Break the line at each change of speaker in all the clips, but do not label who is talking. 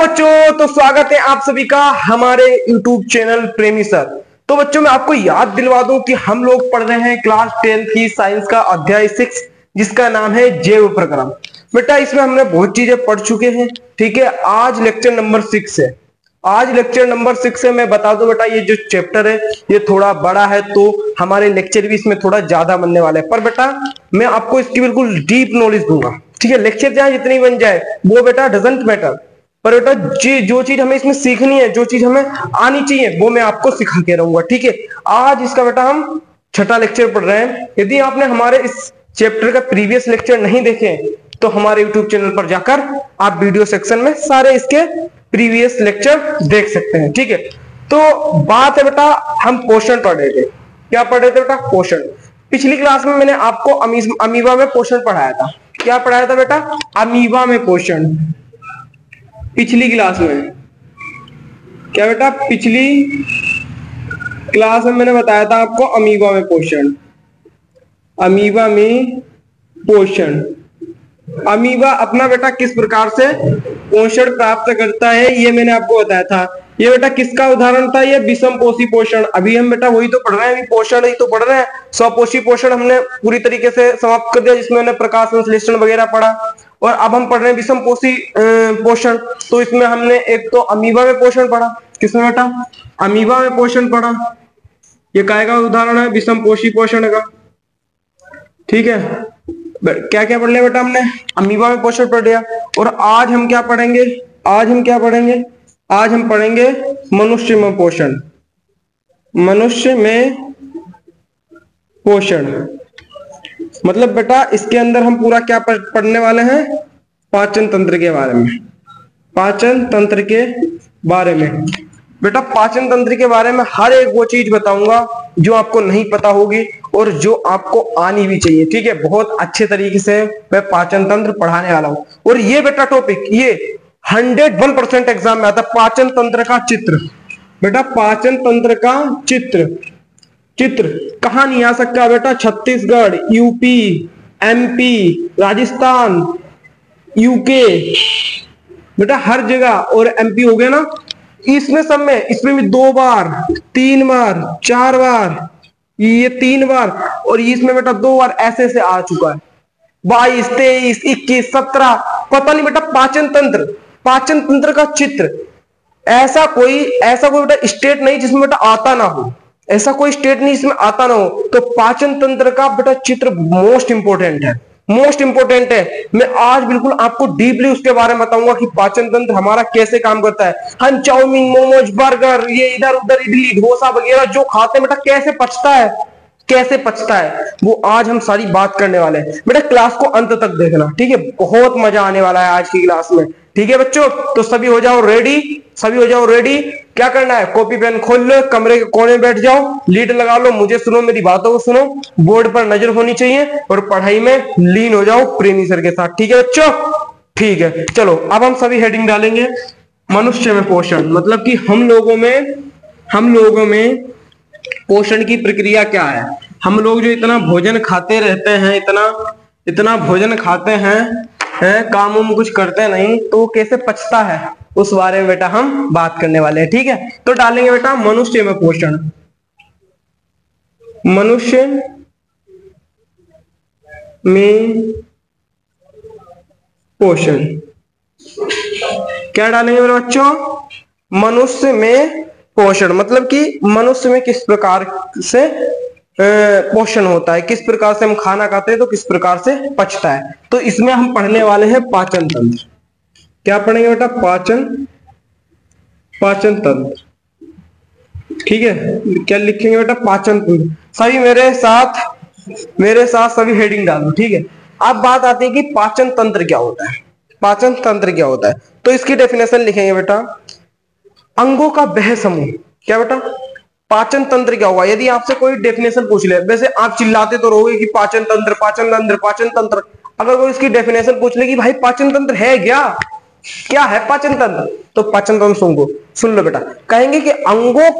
बच्चों, तो स्वागत है आप सभी का हमारे YouTube चैनल प्रेमी सर। तो बच्चों, मैं आपको याद दिलवा दूं कि हम लोग पढ़ रहे हैं क्लास 10 की साइंस का अध्याय 6, जिसका नाम है जैव प्रक्रम। बेटा, इसमें हमने बहुत चीजें पढ़ चुके हैं। ठीक है, आज लेक्चर नंबर 6 है। आज लेक्चर नंबर 6 है। मैं बता दूं बेटा, ये जो चैप्टर है ये थोड़ा बड़ा है, तो हमारे लेक्चर भी इसमें थोड़ा ज्यादा बनने वाले हैं। पर बेटा, मैं आपको इसकी बिल्कुल डीप नॉलेज दूंगा। ठीक है, लेक्चर चाहे जितनी बन जाए वो बेटा डजंट मैटर, पर बेटा जो चीज हमें इसमें सीखनी है, जो चीज हमें आनी चाहिए, वो मैं आपको सिखा के रहूंगा। ठीक है, आज इसका बेटा हम छठा लेक्चर पढ़ रहे हैं। यदि आपने हमारे इस चैप्टर का प्रीवियस लेक्चर नहीं देखे तो हमारे यूट्यूब चैनल पर जाकर आप वीडियो सेक्शन में सारे इसके प्रीवियस लेक्चर देख सकते हैं। ठीक है, तो बात है बेटा, हम पोषण पढ़ रहे थे। क्या पढ़ रहे थे बेटा? पोषण। पिछली क्लास में मैंने आपको अमीबा में पोषण पढ़ाया था। क्या पढ़ाया था बेटा? अमीबा में पोषण। पिछली क्लास में क्या बेटा? पिछली क्लास में मैंने बताया था आपको अमीबा में पोषण। अमीबा में पोषण। अमीबा अपना बेटा किस प्रकार से पोषण प्राप्त करता है, ये मैंने आपको बताया था। ये बेटा किसका उदाहरण था? ये विषमपोषी पोषण। अभी हम बेटा वही तो पढ़ रहे हैं, अभी पोषण ही तो पढ़ रहे हैं। स्वपोषी पोषण हमने पूरी तरीके से समाप्त कर दिया, जिसमें हमने प्रकाश संश्लेषण वगैरह पढ़ा। और अब हम पढ़ रहे हैं विषमपोषी पोषण। तो इसमें हमने एक तो अमीबा में पोषण पढ़ा। किसमें बेटा? अमीबा में पोषण पढ़ा। ये काय का उदाहरण है? विषमपोषी पोषण का। ठीक है, क्या क्या पढ़ लिया बेटा हमने? अमीबा में पोषण पढ़ लिया। और आज हम क्या पढ़ेंगे? आज हम पढ़ेंगे मनुष्य में पोषण। मनुष्य में पोषण मतलब बेटा इसके अंदर हम पूरा क्या पढ़ने वाले हैं? पाचन तंत्र के बारे में। पाचन तंत्र के बारे में बेटा, पाचन तंत्र के बारे में हर एक वो चीज बताऊंगा जो आपको नहीं पता होगी और जो आपको आनी भी चाहिए। ठीक है, बहुत अच्छे तरीके से मैं पाचन तंत्र पढ़ाने वाला हूं। और ये बेटा टॉपिक ये 101% एग्जाम में आता है। पाचन तंत्र का चित्र बेटा, पाचन तंत्र का चित्र कहां नहीं आ सकता बेटा? Chhattisgarh, UP, MP, Rajasthan, UK, बेटा हर जगह। और एमपी हो गया ना, इसमें सब में, इसमें भी 2 बार, 3 बार, 4 बार, ये 3 बार, और इसमें बेटा 2 बार ऐसे से आ चुका है। 22, 23, 21, 17, पता नहीं बेटा। पाचन तंत्र का चित्र, ऐसा कोई बेटा स्टेट नहीं जिसमें बेटा आता ना हो। ऐसा कोई स्टेट नहीं जिसमें आता ना हो। तो पाचन तंत्र का बेटा चित्र मोस्ट इंपोर्टेंट है। मैं आज बिल्कुल आपको डीपली उसके बारे में बताऊंगा कि पाचन तंत्र हमारा कैसे काम करता है। हम चाउमीन, मोमोज, बर्गर, ये इधर उधर इडली डोसा वगैरह जो खाते हैं बेटा, कैसे पचता है वो आज हम सारी बात करने वाले हैं। बेटा क्लास को अंत तक देखना। ठीक है, बहुत मजा आने वाला है आज की क्लास में। ठीक है बच्चों, तो सभी हो जाओ रेडी। क्या करना है? कॉपी पेन खोल लो, कमरे के कोने में बैठ जाओ, लीड लगा लो, मुझे सुनो, मेरी बातों को सुनो, बोर्ड पर नजर होनी चाहिए और पढ़ाई में लीन हो जाओ प्रेमी सर के साथ। ठीक है बच्चों? ठीक है, चलो अब हम सभी हेडिंग डालेंगे। मनुष्य में पोषण मतलब कि हम लोगों में पोषण की प्रक्रिया क्या है। हम लोग जो इतना भोजन खाते रहते हैं, इतना भोजन खाते हैं, काम में कुछ करते नहीं, तो कैसे पचता है उस बारे में बेटा हम बात करने वाले हैं। ठीक है, तो डालेंगे बेटा मनुष्य में पोषण। मनुष्य में पोषण क्या डालेंगे मेरे बच्चों? मनुष्य में पोषण मतलब कि मनुष्य में किस प्रकार से पोषण होता है, किस प्रकार से हम खाना खाते हैं तो किस प्रकार से पचता है। तो इसमें हम पढ़ने वाले हैं पाचन तंत्र। क्या पढ़ेंगे बेटा? पाचन तंत्र। ठीक है, क्या लिखेंगे बेटा? पाचन तंत्र। सभी मेरे साथ सभी हेडिंग डालो। ठीक है, अब बात आती है कि पाचन तंत्र क्या होता है। तो इसकी डेफिनेशन लिखेंगे बेटा, अंगों का वह समूह। क्या बेटा? पाचन तंत्र क्या होगा? यदि आपसे कोई डेफिनेशन पूछ ले, वैसे आप चिल्लाते तो रहोगे कि पाचन तंत्र। अगर कोई इसकी डेफिनेशन पूछ ले कि भाई पाचन तंत्र है क्या है पाचन तंत्र, तो पाचन तंत्र सुन लो बेटा। कहेंगे कि अंगों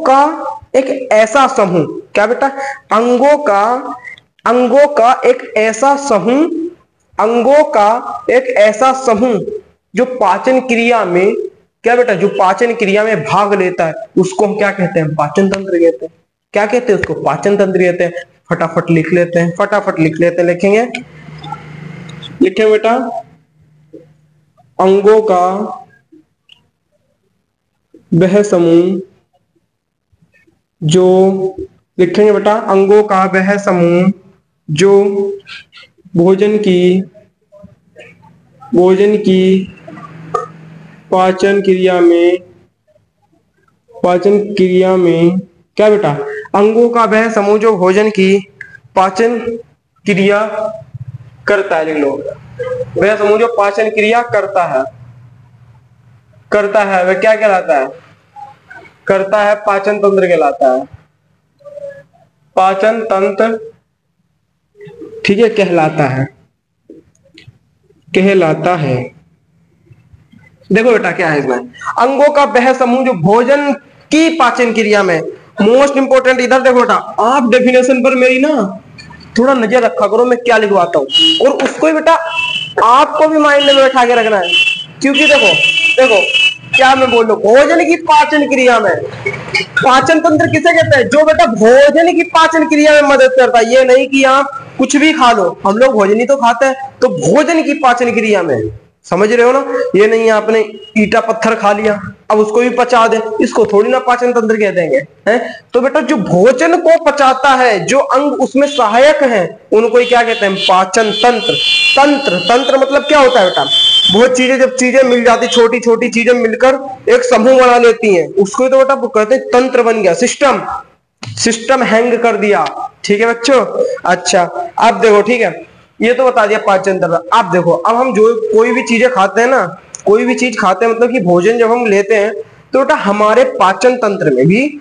का एक ऐसा समूह। क्या बेटा? अंगों का एक ऐसा समूह जो पाचन क्रिया में क्या बेटा, जो पाचन क्रिया में भाग लेता है उसको हम क्या कहते हैं, पाचन तंत्र कहते हैं। क्या कहते हैं उसको, पाचन तंत्र कहते हैं। फटाफट लिख लेते हैं, फटाफट लिख लेते हैं, लिखेंगे, लिखें बेटा, अंगों का वह समूह जो, लिखेंगे बेटा, अंगों का वह समूह जो भोजन की पाचन क्रिया में क्या बेटा, अंगों का वह समूह जो भोजन की पाचन क्रिया करता है, लिख लो, वह समूह जो पाचन क्रिया करता है वह क्या कहलाता है, करता है, पाचन तंत्र कहलाता है, पाचन तंत्र, ठीक है, कहलाता है। देखो बेटा क्या है इसमें, अंगों का वह समूह जो भोजन की पाचन क्रिया में, मोस्ट इंपोर्टेंट इधर देखो बेटा, आप डेफिनेशन पर मेरी ना थोड़ा नजर रखा करो, मैं क्या लिखवाता हूँ, और उसको ही बेटा आपको भी माइंड में बैठा के रखना है, क्योंकि देखो क्या मैं बोल रहा हूँ, भोजन की पाचन क्रिया में, पाचन तंत्र किसे कहते हैं, जो बेटा भोजन की पाचन क्रिया में मदद करता है। ये नहीं कि आप कुछ भी खा लो, हम लोग भोजन ही तो खाते हैं, तो भोजन की पाचन क्रिया में, समझ रहे हो ना, ये नहीं आपने ईटा पत्थर खा लिया अब उसको भी पचा दे, इसको थोड़ी ना पाचन तंत्र कह देंगे, हैं? तो बेटा जो भोजन को पचाता है, जो अंग उसमें सहायक हैं, उनको ही क्या कहते हैं, पाचन तंत्र। तंत्र मतलब क्या होता है बेटा, बहुत चीजें, जब चीजें मिल जाती, छोटी छोटी चीजें मिलकर एक समूह बना लेती हैं, उसको ही तो बेटा कहते हैं तंत्र बन गया, सिस्टम हैंग कर दिया, ठीक है बच्चों। अच्छा अब देखो, ठीक है, ये तो बता दिया पाचन तंत्र। अब देखो, अब हम जो कोई भी चीजें खाते हैं ना, कोई भी चीज खाते हैं, मतलब कि भोजन जब हम लेते हैं, तो बेटा हमारे पाचन तंत्र में भी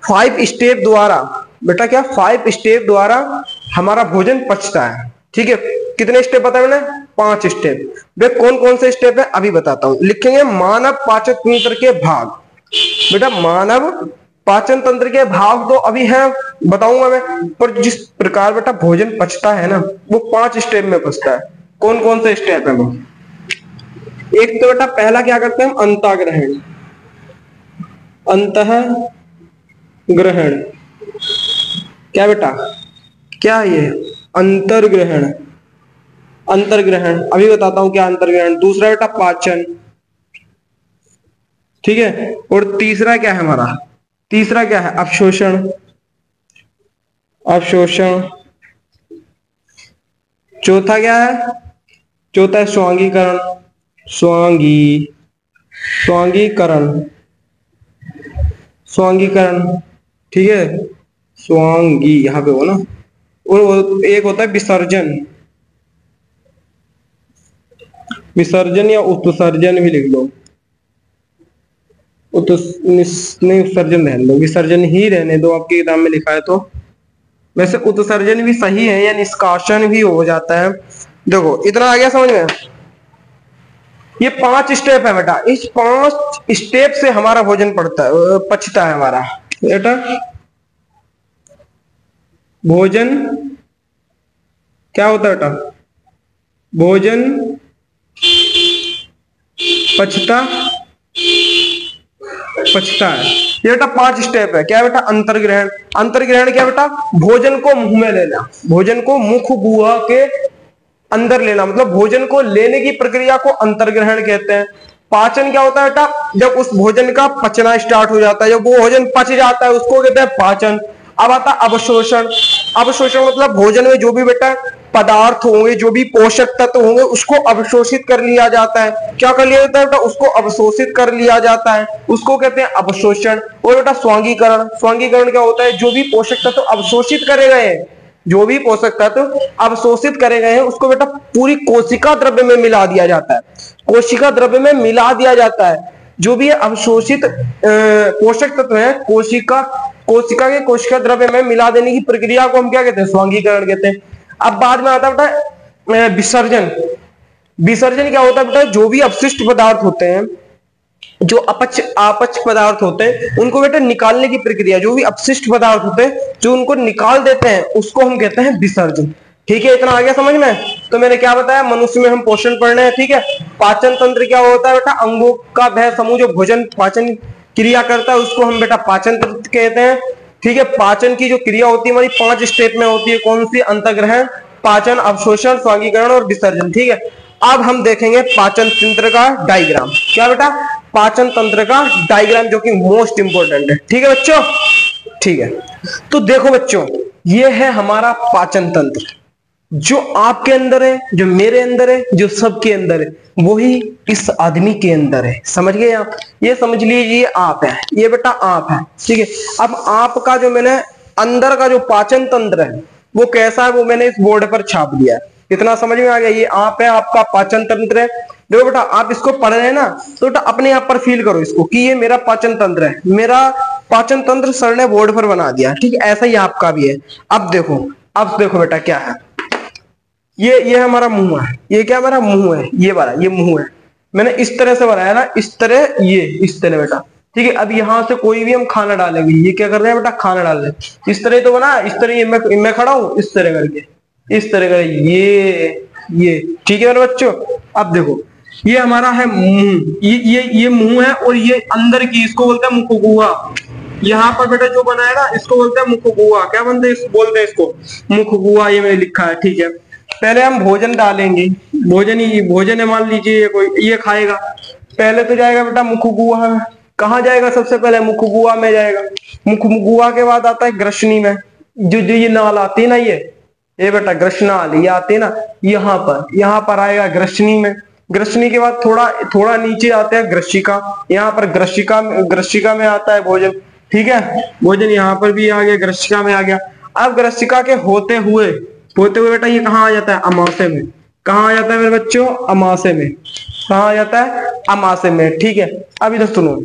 5 स्टेप द्वारा, बेटा क्या 5 स्टेप द्वारा हमारा भोजन पचता है, ठीक है। कितने स्टेप बताए मैंने, 5 स्टेप। वे कौन कौन से स्टेप है अभी बताता हूं, लिखेंगे, मानव पाचन तंत्र के भाग। बेटा मानव पाचन तंत्र के भाग तो अभी है, बताऊंगा मैं, पर जिस प्रकार बेटा भोजन पचता है ना, वो 5 स्टेप में पचता है। कौन कौन से स्टेप है वो, एक तो बेटा पहला क्या करते हैं हम, अंतःग्रहण। अंतःग्रहण क्या बेटा, क्या है ये, अंतर्ग्रहण। अभी बताता हूं क्या अंतर्ग्रहण। दूसरा बेटा पाचन, ठीक है। और तीसरा क्या है हमारा, तीसरा क्या है, अवशोषण। चौथा क्या है, चौथा है स्वांगीकरण। स्वांगीकरण, ठीक है, स्वांगी यहां पे हो ना। और एक होता है विसर्जन या उत्सर्जन भी लिख लो, उत्सर्जन रहने दो, विसर्जन ही रहने दो, आपकी किताब में लिखा है तो। वैसे उत्सर्जन भी सही है या निष्कासन भी हो जाता है। देखो इतना आ गया समझ में। ये 5 स्टेप है बेटा, इस 5 स्टेप से हमारा भोजन पचता है हमारा बेटा। भोजन क्या होता है बेटा, भोजन पचता है। ये बेटा 5 स्टेप है। क्या बेटा, अंतर्ग्रहण क्या बेटा, भोजन को मुंह में लेना, भोजन को मुख गुहा के अंदर लेना, मतलब भोजन को लेने की प्रक्रिया को अंतर्ग्रहण कहते हैं। पाचन क्या होता है बेटा, जब उस भोजन का पचना स्टार्ट हो जाता है, जब वो भोजन पच जाता है उसको कहते हैं पाचन। अब आता अवशोषण। अवशोषण मतलब भोजन में जो भी बेटा पदार्थ होंगे, जो भी पोषक तत्व होंगे, उसको अवशोषित कर लिया जाता है। क्या कर लिया जाता है बेटा, उसको अवशोषित कर लिया जाता है, उसको कहते हैं अवशोषण। और बेटा स्वांगीकरण। स्वांगीकरण क्या होता है, जो भी पोषक तत्व अवशोषित करे गए हैं, जो भी पोषक तत्व अवशोषित करे गए हैं, उसको बेटा पूरी कोशिका द्रव्य में मिला दिया जाता है। कोशिका द्रव्य में मिला दिया जाता है। जो भी अवशोषित पोषक तत्व है, कोशिका के कोशिका द्रव्य में मिला देने की प्रक्रिया को हम क्या कहते हैं, स्वांगीकरण कहते हैं। अब बाद में आता है बेटा विसर्जन। विसर्जन क्या होता है बेटा, जो भी अपशिष्ट पदार्थ होते हैं, जो अपच पदार्थ होते हैं, उनको बेटा निकालने की प्रक्रिया, जो भी अपशिष्ट पदार्थ होते हैं जो उनको निकाल देते हैं, उसको हम कहते हैं विसर्जन। ठीक है, इतना आ गया समझ में। तो मैंने क्या बताया, मनुष्य में हम पोषण पढ़ रहे हैं, ठीक है। पाचन तंत्र क्या होता है बेटा, अंगों का वह समूह जो भोजन पाचन क्रिया करता है उसको हम बेटा पाचन तंत्र कहते हैं, ठीक है। पाचन की जो क्रिया होती है हमारी 5 स्टेप में होती है, कौन सी, अंतग्रहण, पाचन, अवशोषण, स्वांगीकरण और विसर्जन, ठीक है। अब हम देखेंगे पाचन तंत्र का डायग्राम, क्या बेटा, पाचन तंत्र का डायग्राम, जो कि मोस्ट इंपोर्टेंट है, ठीक है बच्चों, ठीक है। तो देखो बच्चों, ये है हमारा पाचन तंत्र, जो आपके अंदर है, जो मेरे अंदर है, जो सबके अंदर है, वही इस आदमी के अंदर है। समझ गए आप, ये समझ लीजिए ये आप है, ये बेटा आप है, ठीक है। अब आपका जो मैंने अंदर का जो पाचन तंत्र है वो कैसा है, वो मैंने इस बोर्ड पर छाप दिया है। इतना समझ में आ गया, ये आप है, आपका पाचन तंत्र है। देखो बेटा, आप इसको पढ़ रहे हैं ना, तो बेटा अपने आप पर फील करो इसको कि ये मेरा पाचन तंत्र है, मेरा पाचन तंत्र सर ने बोर्ड पर बना दिया, ठीक है। ऐसा ही आपका भी है। अब देखो बेटा क्या है, ये हमारा मुंह है, ये क्या हमारा मुंह है, ये वाला ये मुंह है। मैंने इस तरह से बनाया ना, इस तरह, ये इस तरह बेटा, ठीक है। अब यहां से कोई भी हम खाना डालेंगे, ये क्या कर रहे हैं बेटा, खाना डाल रहे हैं, इस तरह तो बना, इस तरह ये मैं खड़ा हूं, इस तरह करके, इस तरह कर, ये ठीक है मेरे बच्चों। अब देखो, ये हमारा है मुंह, ये मुंह है, और ये अंदर की, इसको बोलते हैं मुखगुहा। यहाँ पर बेटा जो बना है ना, इसको बोलते हैं मुखगुहा। क्या बोलते हैं इसको, मुखगुहा, ये मैंने लिखा है, ठीक है। पहले हम भोजन डालेंगे, भोजन है, मान लीजिए ये कोई, ये खाएगा, पहले तो जाएगा बेटा मुखगुहा में। कहाँ जाएगा, सबसे पहले मुखगुहा में जाएगा। मुखगुहा के बाद आता है ग्रसनी में, जो ये नाल आती है ना, ये बेटा ग्रसनाल, ये आती है ना, यहाँ पर आएगा ग्रसनी में। ग्रसनी के बाद थोड़ा नीचे आते हैं ग्रसिका, यहाँ पर ग्रसिका में आता है भोजन, ठीक है। भोजन यहाँ पर भी आ गया, ग्रसिका में आ गया। अब ग्रसिका के होते हुए बेटा ये कहाँ आ जाता है, अमाशय में। कहाँ आ जाता है मेरे बच्चों, अमाशय में। कहाँ आ जाता है, अमाशय में, ठीक है। अब इधर सुनो,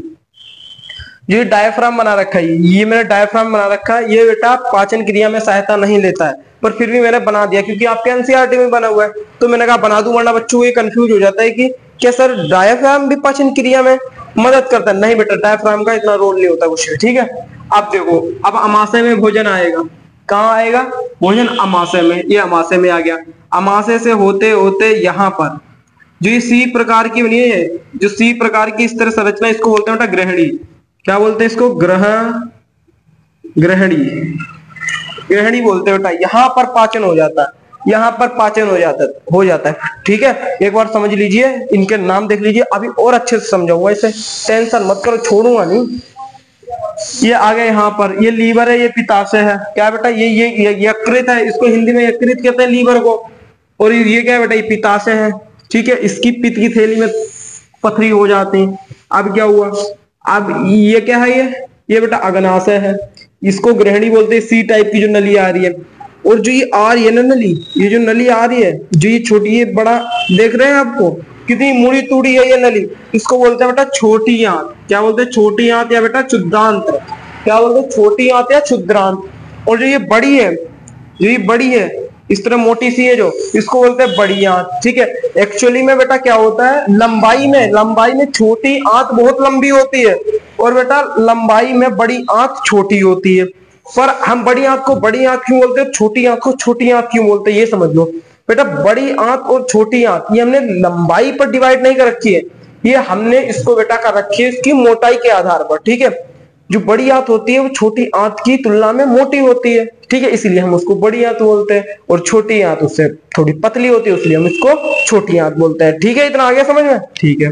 ये डायफ्राम बना रखा है, ये मैंने डायफ्राम बना रखा है, ये बेटा पाचन क्रिया में सहायता नहीं लेता है, पर फिर भी मैंने बना दिया क्योंकि आपके एनसीईआरटी में बना हुआ है, तो मैंने कहा बना दूं, वरना बच्चों को ये कंफ्यूज हो जाता है कि क्या सर डायफ्राम भी पाचन क्रिया में मदद करता है। नहीं बेटा, डायफ्राम का इतना रोल नहीं होता कुछ, ठीक है। अब देखो, अब अमाशय में भोजन आएगा, कहाँ आएगा भोजन, अमाशय में, ये अमाशय में आ गया। अमाशय से होते होते यहाँ पर जो ये सी प्रकार की बनी है, जो सी प्रकार की इस तरह संरचना, इसको बोलते हैं बेटा ग्रहणी। क्या बोलते हैं इसको, ग्रहणी बोलते हैं बेटा। यहाँ पर पाचन हो जाता है, यहाँ पर पाचन हो जाता है, ठीक है। एक बार समझ लीजिए, इनके नाम देख लीजिए, अभी और अच्छे से समझाऊंगा, इसे टेंशन मत करो, छोड़ूंगा नहीं। ये आ गया यहाँ पर, ये लीवर है, ये पित्ताशय है, क्या बेटा, ये यकृत है, इसको हिंदी में यकृत कहते हैं लीवर को। और ये क्या है बेटा, ये पित्ताशय है, ठीक है। इसकी पित्त की थैली में पथरी हो जाती है। अब क्या हुआ, अब ये क्या है, ये बेटा अग्नाशय है, इसको ग्रहणी बोलते हैं। सी टाइप की जो नली आ रही है, और जो ये आ रही है ना नली, ये जो नली आ रही है, जो ये छोटी, ये बड़ा देख रहे हैं आपको, कितनी मुड़ी तुड़ी है ये नली, इसको बोलते हैं बेटा छोटी आंत। क्या बोलते हैं, छोटी आंत या बेटा क्षुद्रांत। क्या बोलते हैं, छोटी आंत या क्षुद्रांत। और जो ये बड़ी है, इस तरह मोटी सी है जो, इसको बोलते हैं बड़ी आंत, ठीक है। एक्चुअली में बेटा क्या होता है, लंबाई में छोटी आंत बहुत लंबी होती है, और बेटा लंबाई में बड़ी आंत छोटी होती है। पर हम बड़ी आंत को बड़ी आंत क्यों बोलते हैं, छोटी आंत को छोटी आंत क्यों बोलते हैं, ये समझ लो बेटा। बड़ी आंत और छोटी आंत ये हमने लंबाई पर डिवाइड नहीं कर रखी है, ये हमने इसको बेटा कर रखी है इसकी मोटाई के आधार पर, ठीक है। जो बड़ी आंत होती है वो छोटी आंत की तुलना में मोटी होती है, ठीक है, इसलिए हम उसको बड़ी आंत बोलते हैं। और छोटी आंत उससे थोड़ी पतली होती है, इसलिए हम इसको छोटी आंत बोलते हैं, ठीक है। इतना आ गया समझ में, ठीक है,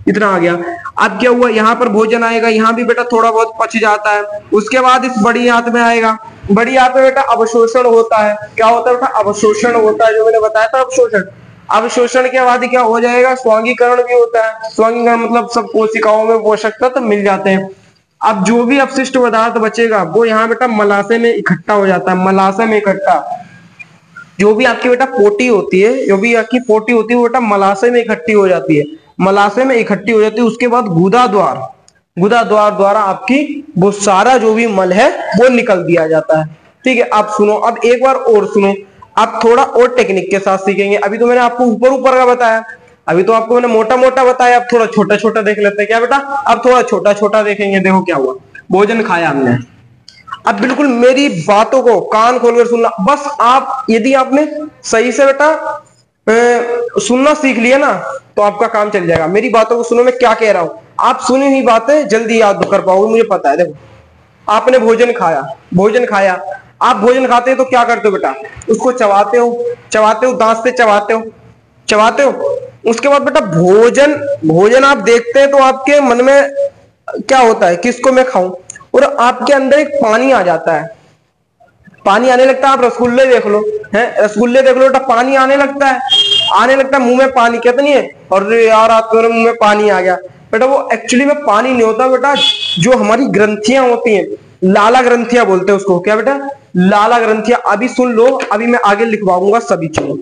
इतना आ गया। अब क्या हुआ, यहाँ पर भोजन आएगा, यहाँ भी बेटा थोड़ा बहुत पच जाता है। उसके बाद इस बड़ी आंत में आएगा, बड़ी आंत में बेटा अवशोषण होता है। क्या होता है बेटा, अवशोषण होता है, जो मैंने बताया था अवशोषण के बाद क्या हो जाएगा, स्वांगीकरण भी होता है। स्वांगीकरण मतलब सब कोशिकाओं में पोषक तत्व मिल जाते हैं। अब जो भी अपशिष्ट पदार्थ बचेगा वो यहाँ बेटा मलाशय में इकट्ठा हो जाता है। मलाशय में इकट्ठा, जो भी आपकी बेटा पोटी होती है, वो बेटा मलाशय में इकट्ठी हो जाती है। मलाशय में इकट्ठी हो जाती है, उसके बाद गुदा द्वार द्वारा आपकी वो सारा जो भी मल है वो निकल दिया जाता है, ठीक है। अब सुनो, अब एक बार और सुनो, आप थोड़ा और टेक्निक के साथ सीखेंगे। अभी तो मैंने आपको ऊपर का बताया, अभी तो आपको मैंने मोटा बताया, अब थोड़ा छोटा देख लेते हैं। क्या बेटा, अब थोड़ा छोटा देखेंगे। देखो क्या हुआ, भोजन खाया हमने, अब बिल्कुल मेरी बातों को कान खोलकर सुनना। बस आप यदि आपने सही से बेटा सुनना सीख लिया ना तो आपका काम चल जाएगा। मेरी बातों को सुनो, मैं क्या कह रहा हूं, आप सुनी हुई बातें जल्दी याद कर पाओगे, मुझे पता है। देखो, आपने भोजन खाया, भोजन खाया, आप भोजन खाते हो तो क्या करते हो बेटा, उसको चबाते हो, चबाते हो, दांत से चबाते हो, चबाते हो। उसके बाद बेटा भोजन, भोजन आप देखते हैं तो आपके मन में क्या होता है, किसको मैं खाऊं, और आपके अंदर एक पानी आ जाता है, पानी आने लगता है। आप रसगुल्ले देख लो, हैं, रसगुल्ले देख लो बेटा, पानी आने लगता है, आने लगता है, मुंह में पानी, कहते नहीं है और यार आपके मुंह में पानी आ गया। बेटा वो एक्चुअली में पानी नहीं होता बेटा, जो हमारी ग्रंथियां होती हैं, लाला ग्रंथियां बोलते हैं उसको, क्या बेटा, लाला ग्रंथियां। अभी सुन लो, अभी मैं आगे लिखवाऊंगा सभी चीजें।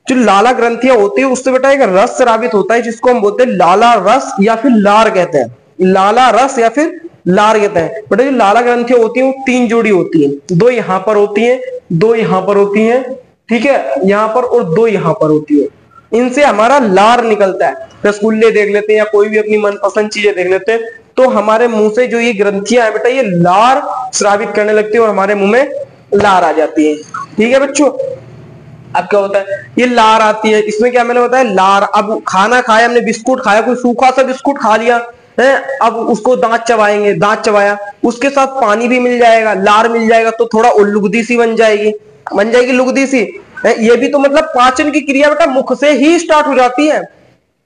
जो लाला ग्रंथियां होती है उससे बेटा एक रस स्रावित होता है, जिसको हम बोलते हैं लाला रस या फिर लार कहते हैं, लाला रस या फिर लार कहते हैं। बेटा जो लाला ग्रंथियां होती हैं वो 3 जोड़ी होती हैं, 2 यहां पर होती हैं, 2 यहां पर होती हैं, ठीक है, यहां पर, और 2 यहां पर होती है। इनसे हमारा लार निकलता है। रसगुल्ले देख लेते हैं या कोई भी अपनी मनपसंद चीजें देख लेते हैं तो हमारे मुंह से जो ये ग्रंथियां है बेटा, ये लार स्रावित करने लगती है और हमारे मुंह में लार आ जाती है। ठीक है बच्चों, अब क्या होता है, ये लार आती है, इसमें क्या मैंने बताया, लार। अब खाना खाया हमने, बिस्कुट खाया, कोई सूखा सा बिस्कुट खा लिया है, अब उसको दांत चबाएंगे, दांत चबाया, उसके साथ पानी भी मिल जाएगा, लार मिल जाएगा, तो थोड़ा लुगदी सी बन जाएगी, बन जाएगी लुगदी सी है। ये भी तो मतलब पाचन की क्रिया बेटा मुख से ही स्टार्ट हो जाती है,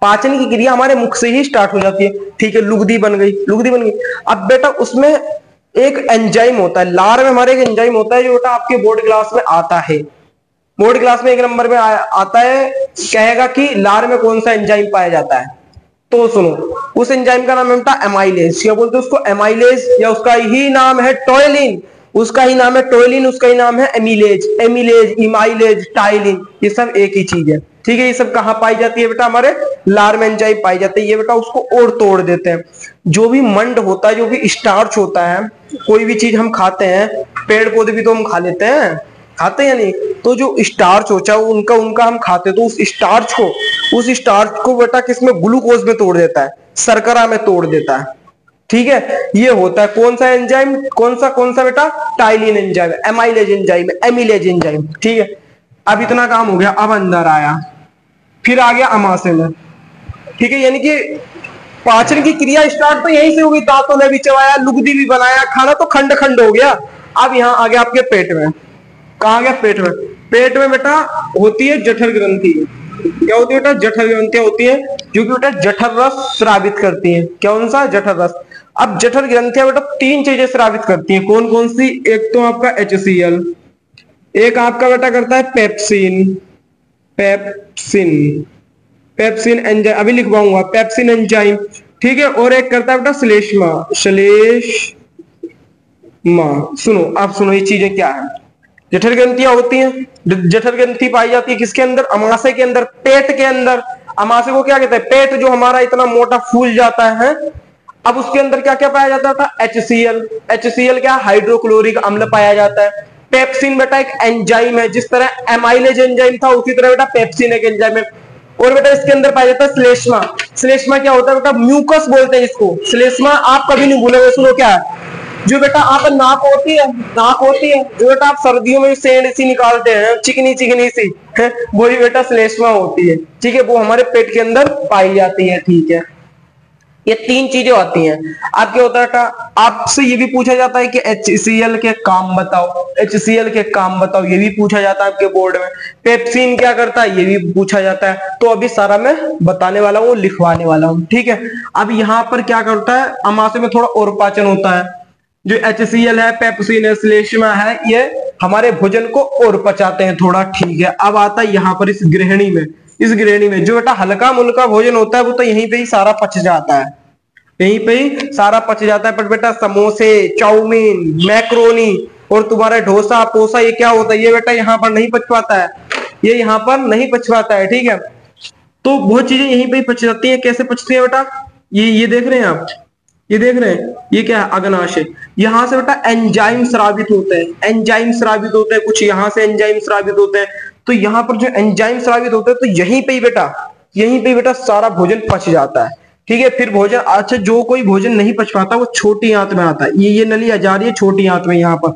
पाचन की क्रिया हमारे मुख से ही स्टार्ट हो जाती है। ठीक है, लुगदी बन गई, लुगदी बन गई। अब बेटा उसमें एक एंजाइम होता है, लार में हमारे एक एंजाइम होता है जो बेटा आपके बोर्ड क्लास में आता है, बोर्ड क्लास में 1 नंबर में आता है, कहेगा कि लार में कौन सा एंजाइम पाया जाता है। तो सुनो, उस एंजाइम का नाम है बेटा एमाइलेज। क्या बोलते हैं उसको, एमाइलेज, या उसका ही नाम है टोइलिन, उसका ही नाम है टोइलिन, उसका ही नाम है एमिलेज, एमिलेज, इमाइलेज, टाइलिन, ये सब एक ही चीज है। ठीक है, ये सब कहां पाई जाती है बेटा, हमारे लार में एंजाइम पाई जाती है। ये बेटा उसको और तोड़ देते हैं। जो भी मंड होता है, जो भी स्टार्च होता है, कोई भी चीज हम खाते हैं, पेड़ पौधे भी तो हम खा लेते हैं, खाते हैं या नहीं, तो जो स्टार्च होता है उनका उनका हम खाते हैं, तो उस स्टार्च को बेटा किसमें, ग्लूकोज में तोड़ देता है, शर्करा में तोड़ देता है। ठीक है, ये होता है कौन सा एंजाइम, कौन सा बेटा, ptyalin enzyme, amylase enzyme, amylase enzyme. ठीक है, अब इतना काम हो गया। अब अंदर आया, फिर आ गया अमाशय में। ठीक है, यानी कि पाचन की क्रिया स्टार्ट तो यहीं से होगी, दांतों ने भी चबाया, लुगदी भी बनाया, खाना तो खंड खंड हो गया। अब यहां आ गया आपके पेट में, कहा गया, पेट में। पेट में बेटा होती है जठर ग्रंथि। क्या होती है बेटा, जठर ग्रंथियां होती है, जो कि बेटा जठर रस स्रावित करती है। कौन सा, जठर रस। अब जठर ग्रंथियां बेटा 3 चीजें स्रावित करती हैं, कौन कौन सी, एक तो आपका HCl, एक आपका बेटा करता है पेप्सिन, पेप्सिन, पेप्सिन एंजाइम, अभी लिखवाऊंगा, पेप्सिन एंजाइम। ठीक है, और एक करता है बेटा श्लेष्मा, श्लेष्मा। सुनो, आप सुनो ये चीजें क्या है। जठर ग्रंथियां होती हैं, जठर ग्रंथि पाई जाती है किसके अंदर, अमाशय के अंदर, पेट के अंदर। अमाशय को क्या कहते हैं, पेट जो हमारा इतना मोटा फूल जाता है। अब उसके अंदर क्या क्या पाया जाता था, HCl, HCl क्या, हाइड्रोक्लोरिक अम्ल पाया जाता है। पेप्सिन बेटा एक एंजाइम है, जिस तरह एमाइलेज एंजाइम था उसी तरह बेटा पेप्सिन एक एंजाइम है। और बेटा इसके अंदर पाया जाता है श्लेष्मा। श्लेष्मा क्या होता है बेटा, म्यूकस बोलते हैं इसको, श्लेष्मा आप कभी नहीं भूलोगे। सुनो क्या है, जो बेटा आप नाक होती है, नाक होती है, जो बेटा आप सर्दियों में सेंध सी निकालते हैं, चिकनी चिकनी सी है, वही बेटा श्लेष्मा होती है। ठीक है, वो हमारे पेट के अंदर पाई जाती है। ठीक है, ये 3 चीजें होती हैं। अब क्या होता है, आपसे ये भी पूछा जाता है कि HCl के काम बताओ, HCl के काम बताओ, ये भी पूछा जाता है आपके बोर्ड में। पेप्सिन क्या करता है, ये भी पूछा जाता है। तो अभी सारा मैं बताने वाला हूँ, लिखवाने वाला हूँ। ठीक है, अब यहाँ पर क्या करता है, अमाशय में थोड़ा और पाचन होता है। जो HCl है, पेप्सिन है, श्लेष्मा है, ये हमारे भोजन को और पचाते हैं थोड़ा। ठीक है, अब आता है यहाँ पर इस गृहिणी में, इस गृहिणी में जो बेटा हल्का मुल्का भोजन होता है वो तो यहीं पे ही सारा पच जाता है, यहीं पे ही सारा पच जाता है। पर बेटा समोसे, चाउमीन, मैक्रोनी और तुम्हारा डोसा पोसा, ये क्या होता है, ये बेटा यहाँ पर नहीं पच पाता है, ये यहाँ पर नहीं पच पाता है। ठीक है, तो बहुत चीजें यहीं पे ही पच जाती है। कैसे पचती है बेटा, ये देख रहे हैं आप, ये देख रहे हैं, ये क्या है, अग्नाशय। यहां से बेटा एंजाइम स्रावित होते हैं, एंजाइम स्रावित होते हैं, कुछ यहां से एंजाइम स्रावित होते हैं। तो यहां पर जो एंजाइम स्रावित होते हैं, तो यहीं पे ही बेटा सारा भोजन पच जाता है। ठीक है। फिर भोजन, अच्छा जो कोई भोजन नहीं पच पाता वो छोटी आंत में आता है, ये नली आ जा रही है छोटी आंत में यहाँ पर,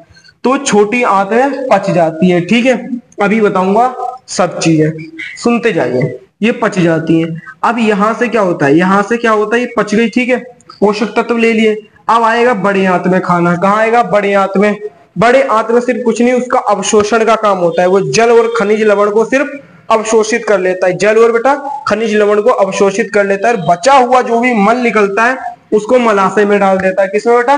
तो छोटी आंत में पच जाती है। ठीक है, अभी बताऊंगा सब चीजें, सुनते जाइए। ये पच जाती है। अब यहां से क्या होता है, यहां से क्या होता है, ये पच गई, ठीक है, पोषक तत्व ले लिए। अब आएगा बड़ी आंत में खाना, कहाँ आएगा, बड़ी आंत में। बड़े आंत में सिर्फ कुछ नहीं, उसका अवशोषण का काम होता है, वो जल और खनिज लवण को सिर्फ अवशोषित कर लेता है, जल और बेटा खनिज लवण को अवशोषित कर लेता है। बचा हुआ जो भी मल निकलता है उसको मलाशय में डाल देता है, किसमें बेटा,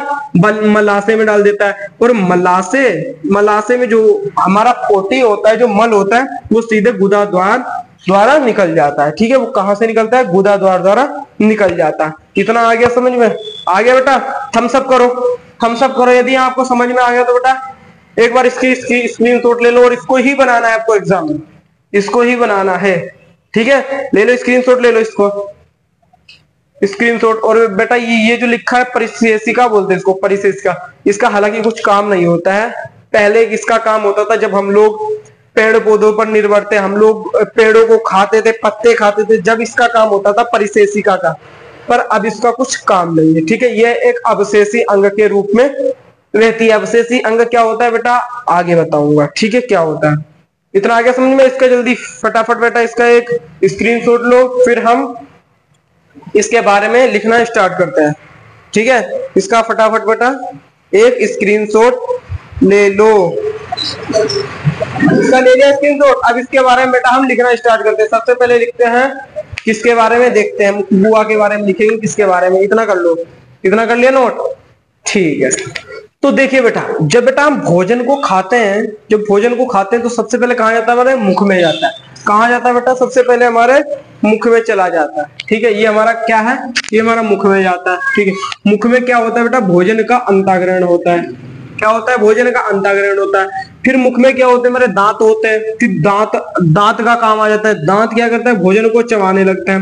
मलाशय में डाल देता है। और मलाशय में जो हमारा पोटी होता है, जो मल होता है, वो सीधे गुदा द्वारा निकल जाता है। ठीक है, वो कहां से निकलता है, गुदा द्वारा निकल जाता है। इतना आ गया समझ में, आ गया बेटा। थम्स अप करो, थम्स अप करो यदि आपको समझ में आ गया तो बेटा। एक बार इसकी स्क्रीनशॉट ले लो, और इसको ही बनाना है आपको एग्जाम में, इसको ही बनाना है। ठीक है, ले लो स्क्रीनशॉट, ले लो इसको स्क्रीनशॉट। और बेटा ये जो लिखा है परिशेषिका बोलते हैं इसको, परिशेषिका, इसका हालांकि कुछ काम नहीं होता है। पहले इसका काम होता था जब हम लोग पेड़ पौधों पर निर्भर थे, हम लोग पेड़ों को खाते थे, पत्ते खाते थे, जब इसका काम होता था परिशेषिका का। पर अब इसका कुछ काम नहीं है। ठीक है, यह एक अवशेषी अंग के रूप में रहती है। अवशेषी अंग क्या होता है बेटा, आगे बताऊंगा। ठीक है, क्या होता है, इतना आगे समझ में। इसका जल्दी फटाफट बेटा इसका एक स्क्रीनशॉट लो, फिर हम इसके बारे में लिखना स्टार्ट करते हैं। ठीक है, इसका फटाफट बेटा एक स्क्रीनशॉट ले लो, इसका ले लिया स्क्रीनशॉट। अब इसके बारे में बेटा हम लिखना स्टार्ट करते हैं। सबसे पहले लिखते हैं किसके बारे में, देखते हैं बुआ के बारे में लिखेंगे, किसके बारे में। इतना कर लो, इतना कर लिया नोट, ठीक है। तो देखिए बेटा, जब बेटा हम भोजन को खाते हैं, जब भोजन को खाते हैं तो सबसे पहले कहाँ जाता है, हमारे मुख में जाता है। कहाँ जाता है बेटा, सबसे पहले हमारे मुख में चला जाता है। ठीक है, ये हमारा क्या है, ये हमारा मुख में जाता है। ठीक है, मुख में क्या होता है बेटा, भोजन का अंतःग्रहण होता है। क्या होता है, भोजन का अंतःग्रहण होता है। फिर मुख में क्या होते हैं, हमारे दांत होते हैं। फिर दांत का काम आ जाता है। दांत क्या करता है, भोजन को चबाने लगता है।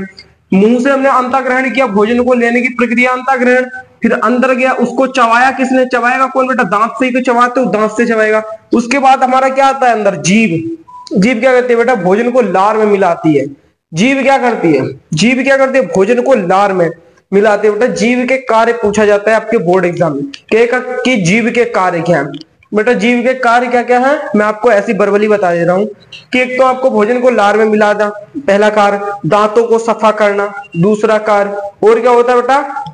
मुंह से हमने अंतःग्रहण किया, भोजन को लेने की प्रक्रिया अंतःग्रहण। फिर अंदर गया, उसको चबाया किसने, चबाएगा कौन बेटा, दांत से ही तो चबाते हो, दांत से चबाएगा। उसके बाद हमारा क्या आता है अंदर, जीभ। जीभ क्या करती है बेटा, भोजन को लार में मिलाती है। जीभ क्या करती है, जीभ क्या करती है, भोजन को लार में मिलाते हैं। बेटा जीव के कार्य पूछा जाता है आपके बोर्ड एग्जाम में, कि जीव के कार्य क्या है। बेटा जीव के कार्य क्या क्या है, मैं आपको ऐसी बर्बली बता दे रहा हूँ कि एक तो आपको भोजन को लार में मिलाना, पहला कार्य। दांतों को सफा करना, दूसरा कार्य। और क्या होता है बेटा,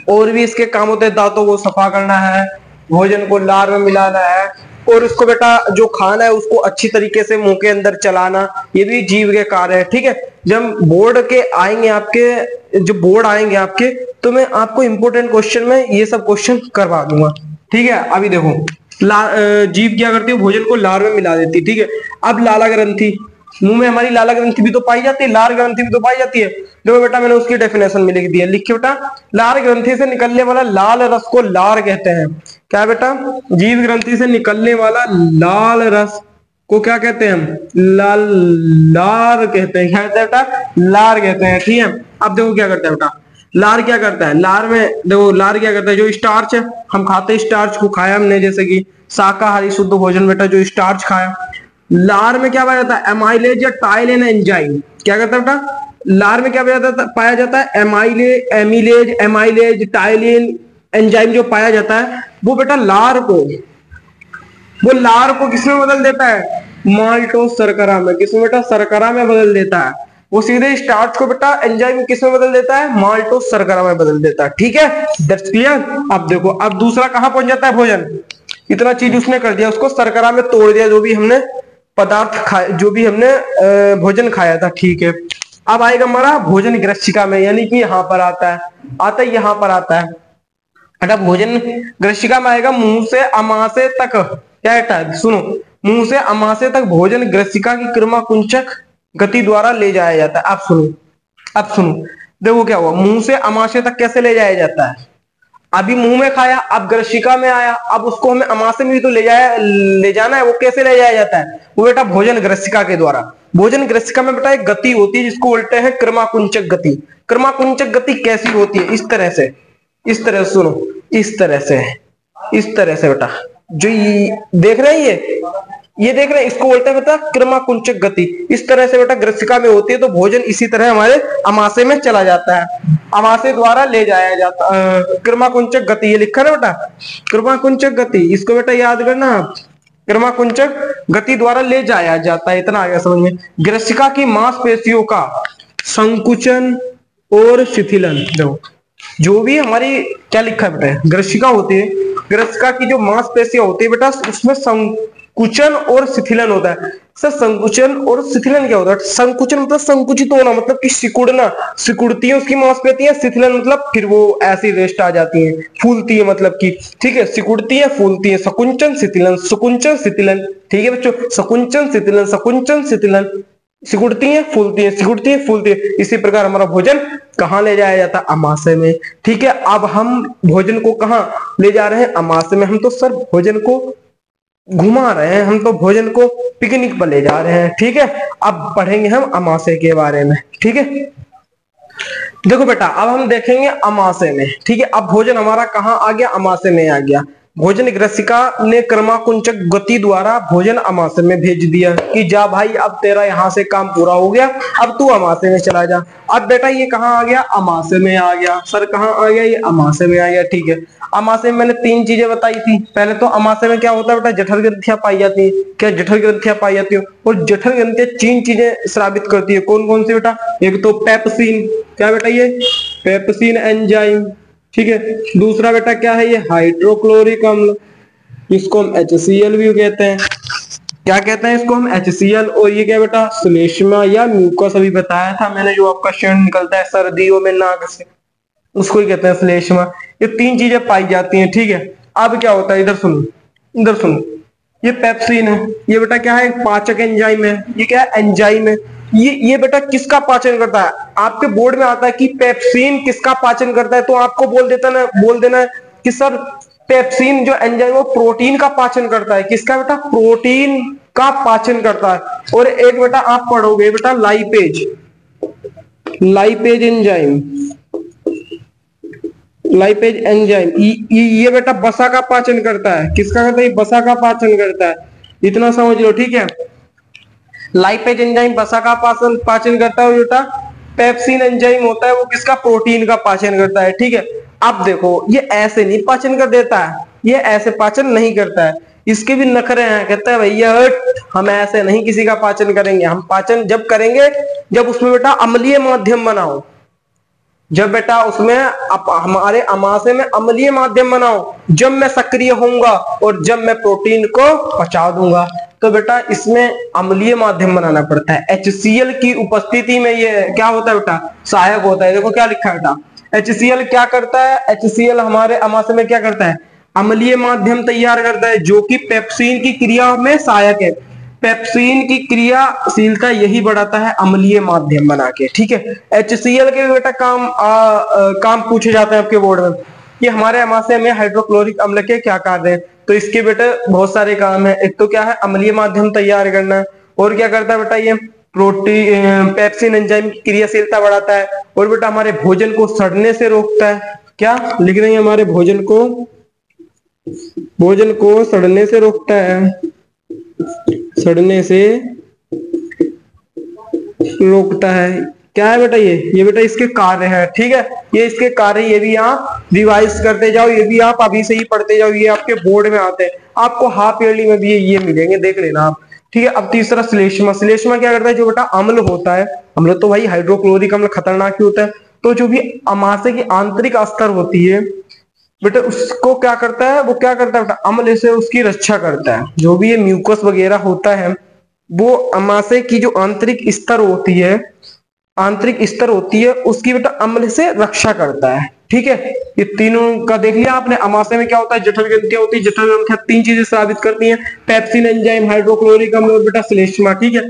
और भी इसके काम होते हैं। दांतों को सफा करना है, भोजन को लार में मिलाना है, और उसको बेटा जो खाना है उसको अच्छी तरीके से मुंह के अंदर चलाना, ये भी जीव के कार्य है। ठीक है, जब बोर्ड के आएंगे आपके, जो बोर्ड आएंगे आपके, तो मैं आपको इंपोर्टेंट क्वेश्चन में ये सब क्वेश्चन करवा दूंगा। ठीक है, अभी देखो जीभ क्या करती है, भोजन को लार में मिला देती है। ठीक है, अब लाला ग्रंथि, मुंह में हमारी लाला ग्रंथि भी तो पाई जाती है, लार ग्रंथि भी तो पाई जाती है। देखो बेटा मैंने उसकी डेफिनेशन में लिख दिया, लिखिए बेटा, लार ग्रंथि से निकलने वाला लाल रस को लार कहते हैं। क्या बेटा, जीभ ग्रंथि से निकलने वाला लाल रस को क्या कहते हैं, लार कहते हैं। क्या कहते हैं बेटा, लार कहते हैं। ठीक है, अब देखो क्या करता है बेटा, लार क्या करता है, लार में देखो, लार क्या करता है, जो स्टार्च है हम खाते हैं, स्टार्च को खाया हमने, जैसे कि शाकाहारी शुद्ध भोजन बेटा, जो स्टार्च खाया, लार में क्या पाया जाता है, एमाइलेज या टाइलिन एंजाइम। क्या करता है बेटा, लार में क्या पाया जाता है, एमाइलेज टाइलिन एंजाइम जो पाया जाता है, वो बेटा लार को किसमें बदल देता है, माल्टोस शर्करा में। किसमें बेटा, शर्करा में बदल देता है। वो सीधे स्टार्च को बेटा एंजाइम किसमें बदल देता है, माल्टोस शर्करा में बदल देता है। ठीक है, दैट्स क्लियर। अब देखो, अब दूसरा कहां पहुंच जाता है भोजन, इतना चीज उसने कर दिया, उसको शर्करा में तोड़ दिया, जो भी हमने पदार्थ खाए, जो भी हमने भोजन खाया था। ठीक है, अब आएगा हमारा भोजन ग्रसिका में, यानी कि यहाँ पर आता है, यहाँ पर आता है। अगर भोजन ग्रसिका में आएगा, मुंह से अमाशय तक क्या है, सुनो, मुंह से अमाशय तक भोजन ग्रसिका की क्रमा कुंचक गति द्वारा ले जाया जाता है। अब सुनो, देखो क्या हुआ, मुंह से अमाशय तक कैसे ले जाया जाता है, अभी मुंह में खाया, अब ग्रसिका में आया, अब उसको हमें अमाशय में भी तो ले जाना है। वो कैसे ले जाया जाता है, वो बेटा भोजन ग्रसिका के द्वारा। भोजन ग्रसिका में बेटा एक गति होती है जिसको बोलते हैं क्रमाकुंचक गति। क्रमाकुंचक गति कैसी होती है, इस तरह से, इस तरह सुनो, इस तरह से बेटा, जो देख रहे हैं ये देख रहे हैं, इसको बोलते हैं बेटा क्रमाकुंचक गति। इस तरह से बेटा ग्रसिका में होती है, तो भोजन इसी तरह हमारे अमाशय में चला जाता है। अमाशय द्वारा ले जाया जाता, क्रमाकुंचक गति, ये लिखा ना बेटा, क्रमाकुंचक गति, इसको बेटा याद करना आप, क्रमाकुंचक गति द्वारा ले जाया जाता है, इतना आ गया समझ में। ग्रसिका की मांसपेशियों का संकुचन और शिथिलन, देखो जो भी हमारी क्या लिखा है बेटा, ग्रसिका होती है, ग्रसिका की जो मांसपेशियां होती है बेटा, उसमें संकुचन और शिथिलन होता है। सर संकुचन और शिथिलन क्या होता है? संकुचन मतलब संकुचित होना, मतलब कि सिकुड़ना, सिकुड़ती है उसकी मांसपेशियां, शिथिलन मतलब फिर वो ऐसी रेस्ट आ जाती है, फूलती है, मतलब कि ठीक है, सिकुड़ती है फूलती है, सकुंचन शिथिलन, सकुंचन शिथिलन, ठीक है बच्चों, सकुंचन शिथिलन, सकुंचन शिथिलन, सिकुड़ती है फूलती है, सिकुड़ती है फूलती है। इसी प्रकार हमारा भोजन कहाँ ले जाया जाता है? अमाशय में, ठीक है। अब हम भोजन को कहाँ ले जा रहे हैं? अमाशय में। हम तो सर भोजन को घुमा रहे हैं, हम तो भोजन को पिकनिक पर ले जा रहे हैं, ठीक है। अब पढ़ेंगे हम अमाशय के बारे में, ठीक है। देखो बेटा अब हम देखेंगे अमाशय में, ठीक है। अब भोजन हमारा कहाँ आ गया? अमाशय में आ गया। भोजन ग्रसिका ने क्रमाकुंचक गति द्वारा भोजन अमाशय में भेज दिया कि जा भाई अब तेरा यहाँ से काम पूरा हो गया, अब तू अमाशय में चला जा। अब बेटा ये कहाँ आ गया? अमाशय में आ गया। सर कहाँ आ गया? ये अमाशय में आ गया, ठीक है। अमाशय में मैंने 3 चीजें बताई थी। पहले तो अमाशय में क्या होता है बेटा? जठर ग्रंथियां पाई जाती है। क्या जठर ग्रंथियां पाई जाती है? और जठर ग्रंथियां 3 चीजें स्रावित करती है। कौन कौन सी बेटा? एक तो पेप्सिन, क्या बेटा? ये पेप्सिन एंजाइम, ठीक है। दूसरा बेटा क्या है? ये हाइड्रोक्लोरिक अम्ल, इसको हम HCl भी कहते हैं। क्या कहते हैं इसको हम? HCl। और ये क्या बेटा? श्लेष्मा या म्यूकस, अभी बताया था मैंने, जो आपका क्षण निकलता है सर्दियों में नाक से, उसको ही कहते हैं श्लेष्मा। ये 3 चीजें पाई जाती हैं, ठीक है। अब क्या होता है? इधर सुनो, इधर सुनो, ये पेप्सिन है, ये बेटा क्या है? पाचक एंजाइम है। ये क्या है? एंजाइम है। ये बेटा किसका पाचन करता है? आपके बोर्ड में आता है कि पेप्सिन किसका पाचन करता है, तो आपको बोल देना है कि सर पेप्सिन जो एंजाइम वो प्रोटीन का पाचन करता है। किसका बेटा? प्रोटीन का पाचन करता है। और एक बेटा आप पढ़ोगे बेटा lipase, lipase enzyme, lipase enzyme, ये बेटा बसा का पाचन करता है। किसका करता है? बसा का पाचन करता है, इतना समझ लो, ठीक है। लाइपेज एंजाइम बसा का पाचन करता है। बेटा पेप्सिन एंजाइम होता है वो किसका? प्रोटीन का पाचन करता है, ठीक है। अब देखो ये ऐसे नहीं पाचन कर देता है, ये ऐसे पाचन नहीं करता है, इसके भी नखरे हैं। कहता है भैया हम ऐसे नहीं किसी का पाचन करेंगे, हम पाचन जब करेंगे जब उसमें बेटा अम्लीय माध्यम बनाओ, जब बेटा उसमें हमारे अमाशय में अम्लीय माध्यम बनाओ, जब मैं सक्रिय होऊंगा और जब मैं प्रोटीन को पचा दूंगा। तो बेटा इसमें अम्लीय माध्यम बनाना पड़ता है। HCl की उपस्थिति में ये क्या होता है बेटा? सहायक होता है। देखो क्या लिखा है बेटा, HCl क्या करता है? HCl हमारे अमाशय में क्या करता है? अम्लीय माध्यम तैयार करता है, जो कि पेप्सिन की क्रिया में सहायक है। पेप्सिन की क्रियाशीलता यही बढ़ाता है अम्लीय माध्यम बना के, ठीक है। HCl के बेटा काम पूछे जाते हैं आपके बोर्ड में कि हमारे अमाशय में हाइड्रोक्लोरिक अम्ल के क्या कार्य हैं। तो इसके बेटा बहुत सारे काम है। एक तो क्या है? अम्लीय माध्यम तैयार करना। और क्या करता है बेटा? ये प्रोटीन पेप्सिन एंजाइम की क्रियाशीलता बढ़ाता है। और बेटा हमारे भोजन को सड़ने से रोकता है। क्या लिख रहे हैं? हमारे भोजन को सड़ने से रोकता है, सड़ने से रोकता है। क्या है बेटा? ये बेटा इसके कार्य है, ठीक है। ये इसके कार्य, ये भी आप रिवाइज करते जाओ, ये भी आप अभी से ही पढ़ते जाओ, ये आपके बोर्ड में आते हैं। आपको हाफ ईयरली में भी ये मिलेंगे, देख लेना आप, ठीक है। अब तीसरा श्लेष्मा। श्लेष्मा क्या करता है? जो बेटा अम्ल होता है, अम्ल तो भाई हाइड्रोक्लोरिक अम्ल खतरनाक ही होता है, तो जो भी अमाशय की आंतरिक अस्तर होती है बेटा उसको क्या करता है? वो क्या करता है बेटा? अम्ल से उसकी रक्षा करता है। जो भी ये म्यूकस वगैरह होता है वो अमाशय की जो आंतरिक स्तर होती है उसकी बेटा अम्ल से रक्षा करता है, ठीक है। ये तीनों का देख लिया आपने। अमाशय में क्या होता है? जठर ग्रंथियां होती है, जठर ग्रंथियां 3 चीजें साबित करती हैं, पेप्सिन एंजाइम, हाइड्रोक्लोरिक अम्ल और बेटा श्लेष्मा, ठीक है।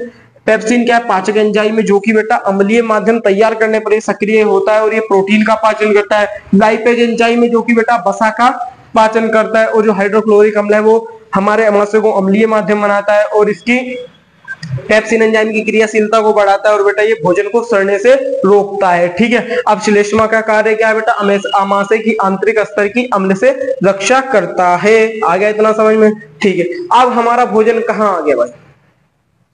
पेप्सिन क्या है? पाचक एंजाइम है, जो कि बेटा अम्लीय माध्यम तैयार करने पर सक्रिय होता है और ये प्रोटीन का पाचन करता है। लाइपेज एंजाइम है, जो कि बेटा बसा का पाचन करता है। और जो हाइड्रोक्लोरिक अम्ल है वो हमारे अमाशय को अम्लीय माध्यम बनाता है और इसकी पेप्सिन एंजाइम की क्रियाशीलता को बढ़ाता है और बेटा ये भोजन को सड़ने से रोकता है, ठीक है। अब श्लेष्मा का कार्य क्या है बेटा? अमाशय की आंतरिक स्तर की अम्ल से रक्षा करता है। आ गया इतना समझ में? ठीक है। अब हमारा भोजन कहाँ आ गया भाई?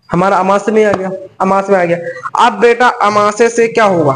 हमारा अमाशय में आ गया, अमाशय में आ गया। अब बेटा अमाशय से क्या होगा?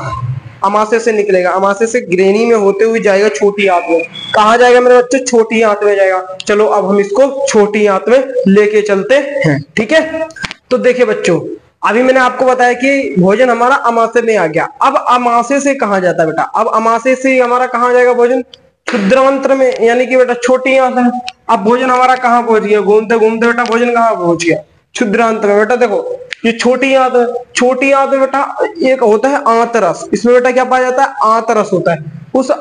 अमाशय से निकलेगा, अमाशय से ग्रेणी में होते हुए जाएगा छोटी आंत में। कहाँ जाएगा मेरे बच्चे? छोटी आंत में जाएगा। चलो अब हम इसको छोटी आंत में लेके चलते हैं, ठीक है। तो देखिए बच्चों, अभी मैंने आपको बताया कि भोजन हमारा अमाशय में आ गया। अब अमाशय से कहाँ जाता है बेटा? अब अमाशय से हमारा कहाँ जाएगा भोजन? क्षुद्रांत्र में, यानी कि बेटा छोटी आंत है। अब भोजन हमारा कहाँ पहुंच गया? घूमते घूमते बेटा भोजन कहाँ पहुंच गया? क्षुद्रांत में। बेटा देखो, ये छोटी आंत है, छोटी आंत में बेटा एक होता है आंतरस। इसमें बेटा क्या पाया जाता है? आंतरस होता है। उस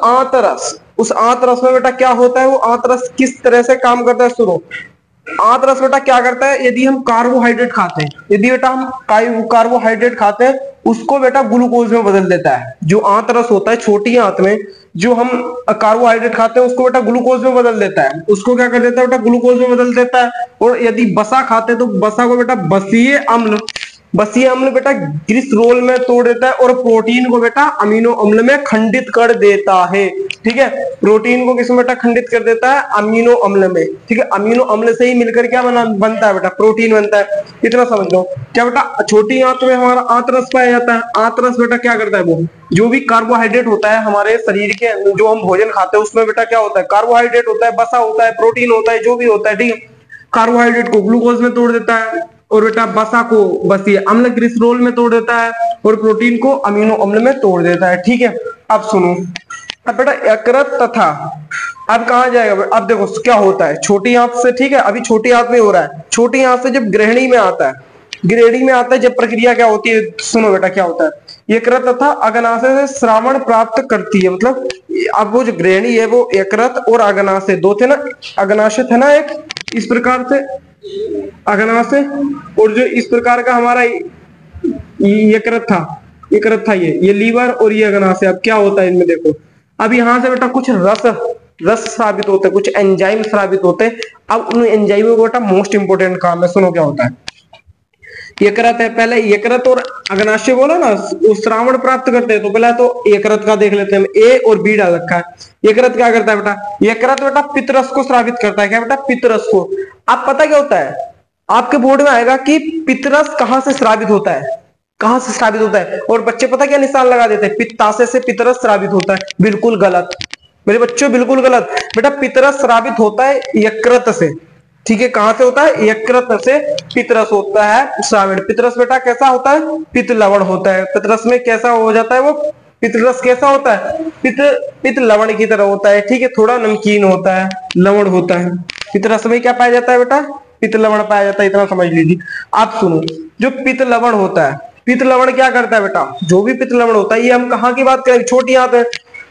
आंतरस में बेटा क्या होता है? वो आंतरस किस तरह से काम करता है सुनो। आंतरस बेटा क्या करता है? यदि हम कार्बोहाइड्रेट खाते हैं, यदि बेटा हम कार्बोहाइड्रेट खाते हैं, उसको बेटा ग्लूकोज में बदल देता है। जो आंतरस होता है छोटी आंत में, जो हम कार्बोहाइड्रेट खाते हैं उसको बेटा ग्लूकोज में बदल देता है। उसको क्या कर देता है बेटा? ग्लूकोज में बदल देता है। और यदि बसा खाते हैं तो बसा को बेटा बसीय अम्ल बेटा ग्लिसरोल में तोड़ देता है और प्रोटीन को बेटा अमीनो अम्ल में खंडित कर देता है, ठीक है। प्रोटीन को किसमें बेटा खंडित कर देता है? अमीनो अम्ल में, ठीक है। अमीनो अम्ल से ही मिलकर क्या बनता है बेटा? प्रोटीन बनता है। इतना समझ लो। क्या बेटा? छोटी आंत में हमारा आंतरस पाया जाता है। आंतरस बेटा क्या करता है? वो जो भी कार्बोहाइड्रेट होता है हमारे शरीर के, जो हम भोजन खाते हैं उसमें बेटा क्या होता है? कार्बोहाइड्रेट होता है, बसा होता है, प्रोटीन होता है, जो भी होता है, ठीक है। कार्बोहाइड्रेट को ग्लूकोज में तोड़ देता है और बेटा बसा को बसीय अम्ल ग्लिसरोल में तोड़ देता है और प्रोटीन को अमीनो अम्ल में तोड़ देता है, ठीक है। अब सुनो, अब बेटा यकृत तथा, अब कहाँ जाएगा? अब देखो क्या होता है छोटी आंत से, ठीक है। अभी छोटी आंत में हो रहा है। छोटी आंत से जब ग्रहणी में आता है, जब प्रक्रिया क्या होती है सुनो बेटा, क्या होता है? यकृत तथा अग्नाशय से श्रावण प्राप्त करती है। मतलब अब वो जो ग्रहणी है वो यकृत और अग्नाशय दो थे ना, अग्नाशय था ना एक, इस प्रकार से अग्नाशय, और जो इस प्रकार का हमारा यकृत था ये लीवर और ये अग्नाशय। अब क्या होता है इनमें देखो, अब यहाँ से बेटा कुछ रस स्रावित होते हैं, कुछ एंजाइम स्रावित होते हैं। अब उन एंजाइमों का बेटा मोस्ट इंपोर्टेंट काम है, सुनो क्या होता है। यकृत है, पहले यकृत और अग्नाशय बोला ना, वो श्रावण प्राप्त करते हैं। तो पहले तो यकृत का देख लेते हैं, हम ए और बी डाल रखा है। यकृत क्या करता है बेटा? यकृत बेटा पित्तरस को स्रावित करता है। क्या बेटा? पित्तरस को। अब पता क्या होता है, आपके बोर्ड में आएगा कि पित्तरस कहां से स्रावित होता है, कहां से स्रावित होता है, और बच्चे पता क्या निशान लगा देते हैं? पित्ताशय से पित्तरस स्रावित होता है। बिल्कुल गलत मेरे बच्चों, बिल्कुल गलत। बेटा पित्तरस स्रावित होता है यकृत से, ठीक है। कहां से होता है? यकृत से पित्तरस होता है श्रावित। पित्तरस बेटा कैसा होता है? पित्त लवण होता है। पित्तरस में कैसा हो जाता है वो? पित्तरस कैसा होता है? पित्त लवण की तरह होता है, ठीक है। थोड़ा नमकीन होता है, लवण होता है। पित्तरस में क्या पाया जाता है बेटा? पित्त लवण पाया जाता है, इतना समझ लीजिए। आप सुनो, जो पित्त लवण होता है, पित्त लवण क्या करता है बेटा? जो भी पित्त लवण होता है, ये हम कहाँ की बात करें? छोटी आंत है।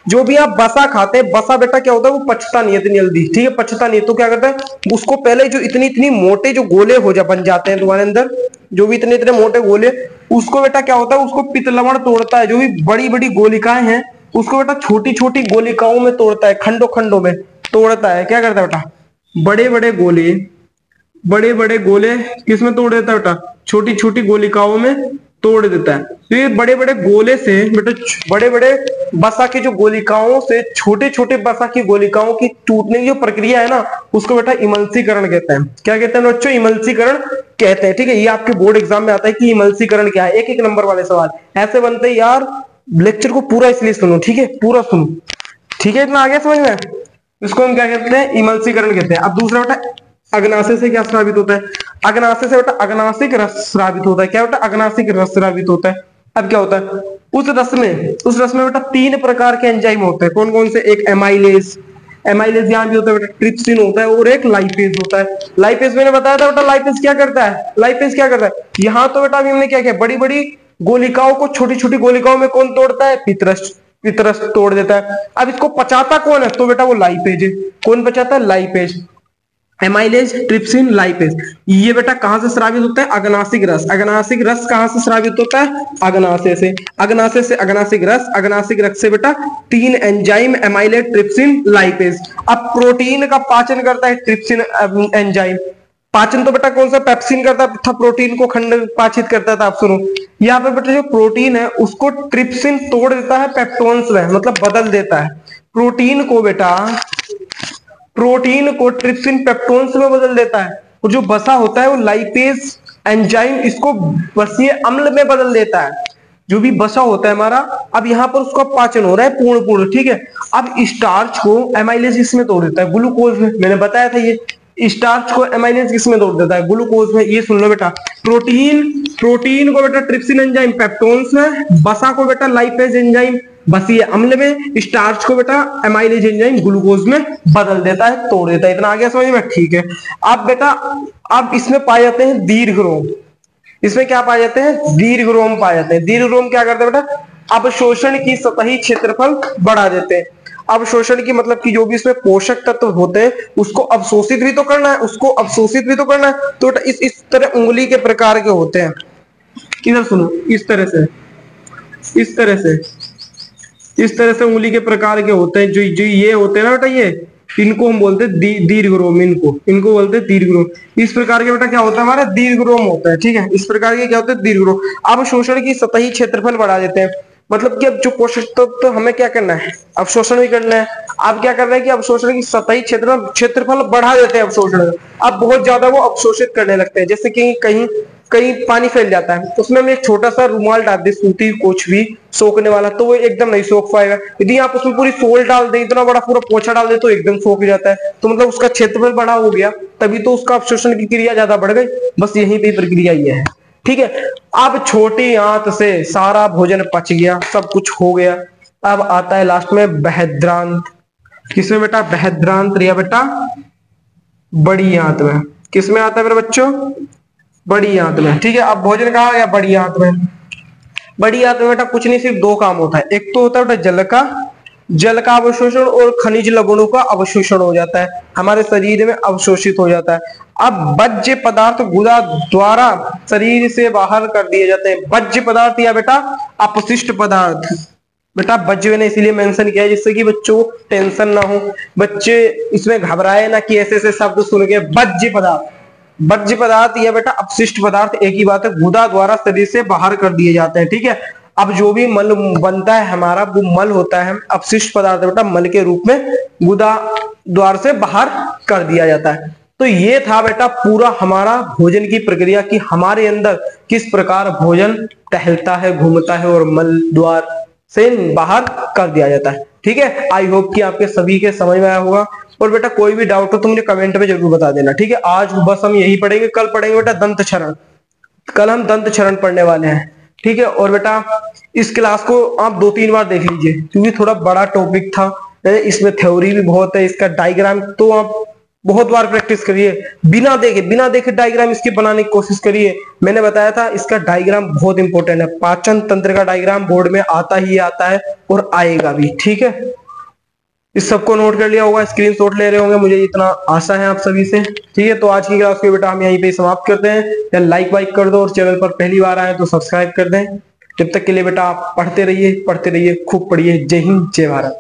जो भी आप बसा खाते हैं, बसा बेटा क्या होता है? वो पचता नहीं है इतनी जल्दी, ठीक है। पचता नहीं है तो क्या करता है? उसको पहले जो इतनी मोटे जो गोले बन जाते हैं तुम्हारे अंदर, जो भी इतने मोटे गोले, उसको बेटा क्या होता है? उसको पित्त लवण तोड़ता है। जो भी बड़ी बड़ी गोलिकाएं हैं उसको बेटा छोटी छोटी गोलिकाओं में तोड़ता है, खंडों में तोड़ता है। क्या करता है बेटा? बड़े बड़े गोले किसमें तोड़ देता है बेटा? छोटी छोटी गोलिकाओं में तोड़ देता है। तो ये बड़े बड़े गोले से बेटा, बड़े बड़े बसा की जो गोलिकाओं से छोटे छोटे बसा की गोलिकाओं की टूटने की जो प्रक्रिया है ना, उसको बेटा इमल्सीकरण कहते हैं। क्या कहते हैं बच्चों? इमल्सीकरण कहते हैं, ठीक है। ये आपके बोर्ड एग्जाम में आता है कि इमल्सीकरण क्या है। एक एक नंबर वाले सवाल ऐसे बनते हैं यार। लेक्चर को पूरा इसलिए सुनो, ठीक है, पूरा सुनो, ठीक है। इतना आगे समझ में? इसको हम क्या कहते हैं? इमल्सीकरण कहते हैं। अब दूसरा बेटा, अग्नाशय से क्या स्रावित होता है? अग्नाशय से बेटा अग्नाशिक रस स्रावित होता है। क्या बेटा? अग्नाशिक रस स्रावित होता है। अब क्या होता है? उस रस में बेटा 3 प्रकार के एंजाइम होते हैं। कौन कौन से? एक एमाइलेज यहाँ भी होता है बेटा, ट्रिप्सिन होता है, और एक लाइपेज होता है। लाइपेज मैंने बताया था बेटा, लाइपेज क्या करता है? यहाँ तो बेटा अभी हमने क्या किया? बड़ी बड़ी गोलिकाओं को छोटी छोटी गोलिकाओं में कौन तोड़ता है? पित्तरस तोड़ देता है। अब इसको पचाता कौन है? तो बेटा वो लाइपेज है। कौन पचाता है? लाइपेज। Amylase, trypsin, lipase. ये बेटा कहां से स्रावित होता है? अग्नाशिक रस कहां से स्रावित होता है? अग्नाशय से अग्नाशिक रस से बेटा 3 एंजाइम, एमाइलेज, ट्रिप्सिन, लाइपेज। अब प्रोटीन का पाचन करता है ट्रिप्सिन एंजाइम। पाचन तो बेटा कौन सा? पेप्सिन करता था, प्रोटीन को खंड पाचित करता था। आप सुनो, यहाँ पे बेटा जो प्रोटीन है उसको ट्रिप्सिन तोड़ देता है पेप्टोन्स में, मतलब बदल देता है। प्रोटीन को ट्रिप्सिन पेप्टोन्स में बदल देता है। और जो बसा होता है वो लाइपेज एंजाइम इसको बसीय अम्ल में बदल देता है। जो भी बसा होता है हमारा अब यहाँ पर उसका पाचन हो रहा है पूर्ण पूर्ण, ठीक है। अब स्टार्च को एमाइलेज किसमें तोड़ देता है? ग्लूकोज में। मैंने बताया था ये स्टार्च को एमाइलेज किसमें तोड़ देता है? ग्लूकोज में। ये सुन लो बेटा, प्रोटीन को बेटा ट्रिप्सिन एंजाइम पेप्टोन्स में, वसा को बेटा लाइपेज एंजाइम बसीय अम्ल में, स्टार्च को बेटा एमाइलेज एंजाइम ग्लूकोज में बदल देता है, तोड़ देता है। इतना आ गया समझ में? ठीक है। अब बेटा अब इसमें पाए जाते हैं दीर्घरोम। इसमें क्या पाए जाते हैं? दीर्घरोम पाए जाते हैं। दीर्घरोम क्या करते हैं बेटा? अवशोषण की सतही क्षेत्रफल बढ़ा देते हैं। अवशोषण की मतलब कि जो भी इसमें पोषक तत्व होते हैं उसको अवशोषित भी तो करना है, उसको अवशोषित भी तो करना है। तो बेटा इस तरह उंगली के प्रकार के होते हैं। इधर सुनो, इस तरह से इस तरह से उंगली के प्रकार के होते हैं। जो ये होते हैं ना बेटा, ये इनको हम बोलते हैं दीर्घरोम। इनको बोलते हैं दीर्घरोम। इस प्रकार के बेटा क्या होता है? हमारा दीर्घरोम होता है, ठीक है। इस प्रकार के क्या होते हैं? दीर्घरोम। अवशोषण की सतही क्षेत्रफल बढ़ा देते हैं। मतलब कि अब जो पोषक तत्व हमें क्या करना है? अवशोषण भी करना है। अब क्या कर रहे हैं कि अवशोषण की सतही क्षेत्रफल बढ़ा देते हैं अवशोषण। अब बहुत ज्यादा वो अवशोषित करने लगते हैं। जैसे कि कहीं कहीं पानी फैल जाता है, उसमें हम एक छोटा सा रुमाल डाल दे, सूती कुछ भी सोखने वाला, तो वो एकदम नहीं सोख पाएगा। यदि आप उसमें पूरी सोल डाल दे, इतना बड़ा पूरा पोछा डाल दे, तो एकदम सोख जाता है। तो मतलब उसका क्षेत्रफल बड़ा हो गया, तभी तो उसका अवशोषण की क्रिया ज्यादा बढ़ गई। बस यही पे प्रक्रिया ये है, ठीक है। अब छोटी आंत से सारा भोजन पच गया, सब कुछ हो गया। अब आता है लास्ट में बृहद्रांत। किसमें बेटा? बृहद्रांत या बेटा बड़ी आंत में। किसमें आता है मेरे बच्चों? बड़ी आंत में, ठीक है। अब भोजन कहाँ गया? बड़ी आंत में। बड़ी आंत में बेटा कुछ नहीं, सिर्फ दो काम होता है। एक तो होता है बेटा जल का अवशोषण, और खनिज लवणों का अवशोषण हो जाता है, हमारे शरीर में अवशोषित हो जाता है। अब वज्य पदार्थ गुदा द्वारा शरीर से बाहर कर दिए जाते हैं। वज्य पदार्थ या बेटा अपशिष्ट पदार्थ। बेटा वज्य मैंने इसीलिए मेंशन किया है जिससे कि बच्चों को टेंशन ना हो, बच्चे इसमें घबराए ना कि ऐसे ऐसे शब्द सुन के। वज्य पदार्थ या बेटा अपशिष्ट पदार्थ एक ही बात है, गुदा द्वारा शरीर से बाहर कर दिए जाते हैं, ठीक है। अब जो भी मल बनता है हमारा, वो मल होता है अपशिष्ट पदार्थ बेटा, मल के रूप में गुदा द्वार से बाहर कर दिया जाता है। तो ये था बेटा पूरा हमारा भोजन की प्रक्रिया कि हमारे अंदर किस प्रकार भोजन टहलता है, घूमता है और मल द्वार से बाहर कर दिया जाता है, ठीक है। आई होप कि आपके सभी के समझ में आया होगा। और बेटा कोई भी डाउट हो तो मुझे कमेंट में जरूर बता देना, ठीक है। आज बस हम यही पढ़ेंगे, कल पढ़ेंगे बेटा दंत क्षरण। कल हम दंत क्षरण पढ़ने वाले हैं, ठीक है। और बेटा इस क्लास को आप 2-3 बार देख लीजिए क्योंकि थोड़ा बड़ा टॉपिक था, इसमें थ्योरी भी बहुत है, इसका डायग्राम तो आप बहुत बार प्रैक्टिस करिए। बिना देखे डायग्राम इसके बनाने की कोशिश करिए। मैंने बताया था इसका डायग्राम बहुत इंपॉर्टेंट है। पाचन तंत्र का डायग्राम बोर्ड में आता ही आता है और आएगा भी, ठीक है। इस सबको नोट कर लिया होगा, स्क्रीनशॉट ले रहे होंगे, मुझे इतना आशा है आप सभी से, ठीक है। तो आज की क्लास को बेटा हम यहीं पे समाप्त करते हैं। या लाइक वाइक कर दो और चैनल पर पहली बार आए तो सब्सक्राइब कर दें। जब तक के लिए बेटा आप पढ़ते रहिए, खूब पढ़िए। जय हिंद, जय भारत।